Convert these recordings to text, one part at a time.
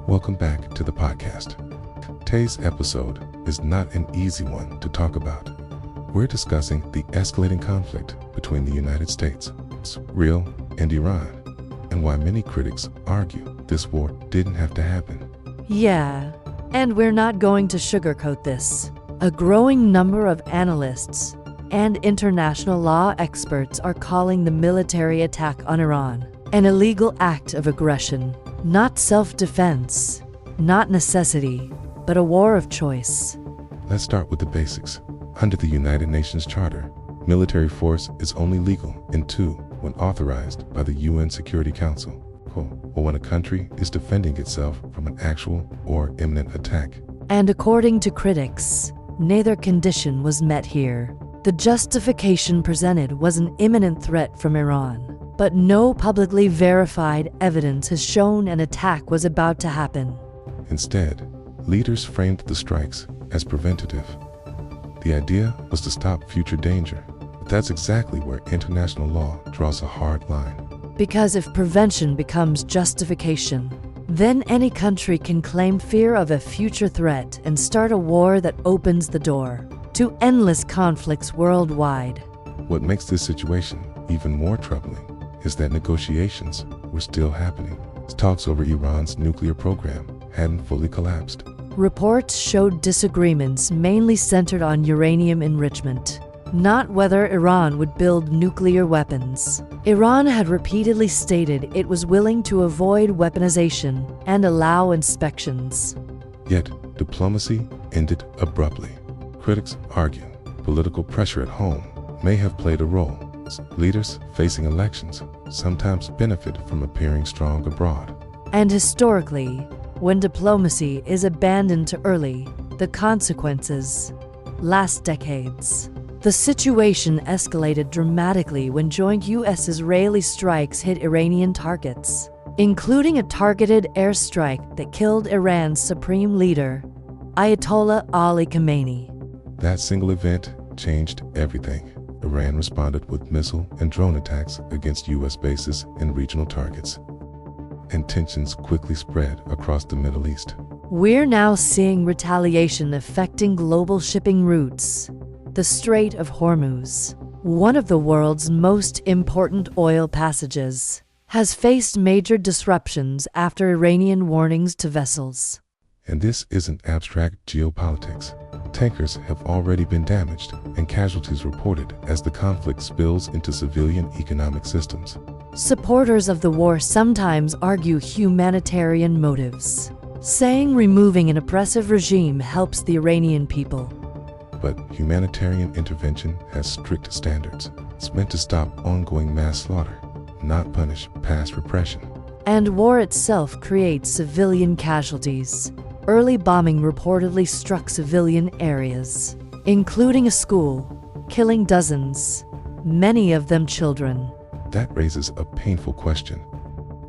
Welcome back to the podcast. Today's episode is not an easy one to talk about. We're discussing the escalating conflict between the United States, Israel, and Iran, and why many critics argue this war didn't have to happen. Yeah, and we're not going to sugarcoat this. A growing number of analysts and international law experts are calling the military attack on Iran an illegal act of aggression, not self-defense, not necessity, but a war of choice. Let's start with the basics. Under the United Nations Charter, military force is only legal in two when authorized by the UN Security Council, or when a country is defending itself from an actual or imminent attack. And according to critics, neither condition was met here. The justification presented was an imminent threat from Iran, but no publicly verified evidence has shown an attack was about to happen. Instead, leaders framed the strikes as preventative. The idea was to stop future danger, but that's exactly where international law draws a hard line. Because if prevention becomes justification, then any country can claim fear of a future threat and start a war that opens the door to endless conflicts worldwide. What makes this situation even more troubling is that negotiations were still happening. Talks over Iran's nuclear program hadn't fully collapsed. Reports showed disagreements mainly centered on uranium enrichment, not whether Iran would build nuclear weapons. Iran had repeatedly stated it was willing to avoid weaponization and allow inspections. Yet, diplomacy ended abruptly. Critics argue political pressure at home may have played a role. Leaders facing elections sometimes benefit from appearing strong abroad. And historically, when diplomacy is abandoned too early, the consequences last decades. The situation escalated dramatically when joint U.S.-Israeli strikes hit Iranian targets, including a targeted airstrike that killed Iran's supreme leader, Ayatollah Ali Khamenei. That single event changed everything. Iran responded with missile and drone attacks against U.S. bases and regional targets, and tensions quickly spread across the Middle East. We're now seeing retaliation affecting global shipping routes. The Strait of Hormuz, one of the world's most important oil passages, has faced major disruptions after Iranian warnings to vessels. And this isn't abstract geopolitics. Tankers have already been damaged and casualties reported as the conflict spills into civilian economic systems. Supporters of the war sometimes argue humanitarian motives, saying removing an oppressive regime helps the Iranian people. But humanitarian intervention has strict standards. It's meant to stop ongoing mass slaughter, not punish past repression. And war itself creates civilian casualties. Early bombing reportedly struck civilian areas, including a school, killing dozens, many of them children. That raises a painful question.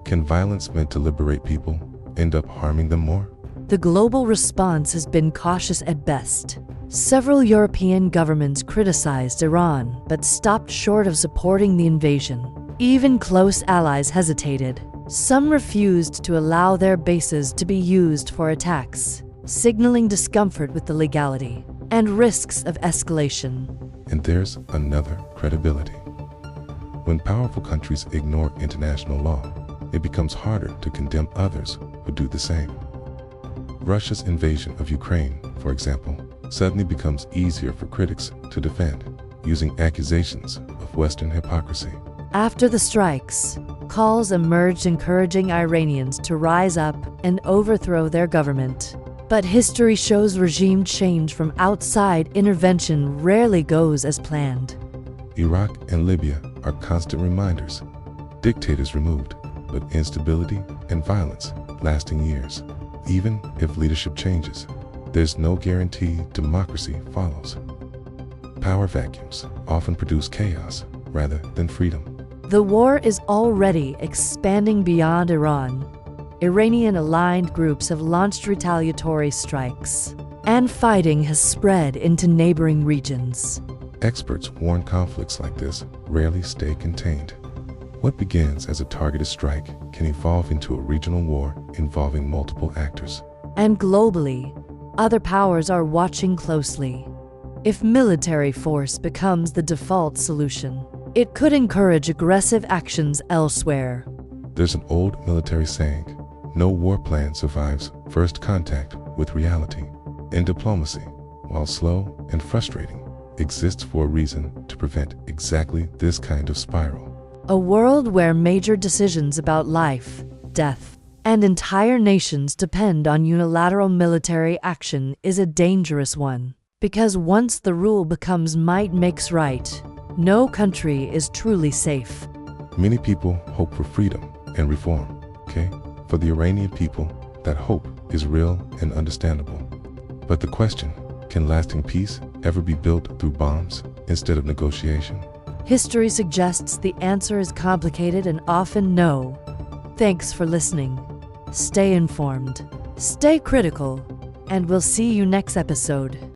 Can violence meant to liberate people end up harming them more? The global response has been cautious at best. Several European governments criticized Iran but stopped short of supporting the invasion. Even close allies hesitated. Some refused to allow their bases to be used for attacks, signaling discomfort with the legality and risks of escalation. And there's another credibility. When powerful countries ignore international law, it becomes harder to condemn others who do the same. Russia's invasion of Ukraine, for example, suddenly becomes easier for critics to defend, using accusations of Western hypocrisy. After the strikes, calls emerged encouraging Iranians to rise up and overthrow their government. But history shows regime change from outside intervention rarely goes as planned. Iraq and Libya are constant reminders. Dictators removed, but instability and violence lasting years. Even if leadership changes, there's no guarantee democracy follows. Power vacuums often produce chaos rather than freedom. The war is already expanding beyond Iran. Iranian-aligned groups have launched retaliatory strikes, and fighting has spread into neighboring regions. Experts warn conflicts like this rarely stay contained. What begins as a targeted strike can evolve into a regional war involving multiple actors. And globally, other powers are watching closely. If military force becomes the default solution, it could encourage aggressive actions elsewhere. There's an old military saying, no war plan survives first contact with reality. And diplomacy, while slow and frustrating, exists for a reason to prevent exactly this kind of spiral. A world where major decisions about life, death, and entire nations depend on unilateral military action is a dangerous one. Because once the rule becomes might makes right, no country is truly safe. Many people hope for freedom and reform, okay? For the Iranian people, that hope is real and understandable. But the question, can lasting peace ever be built through bombs instead of negotiation? History suggests the answer is complicated and often no. Thanks for listening. Stay informed, stay critical, and we'll see you next episode.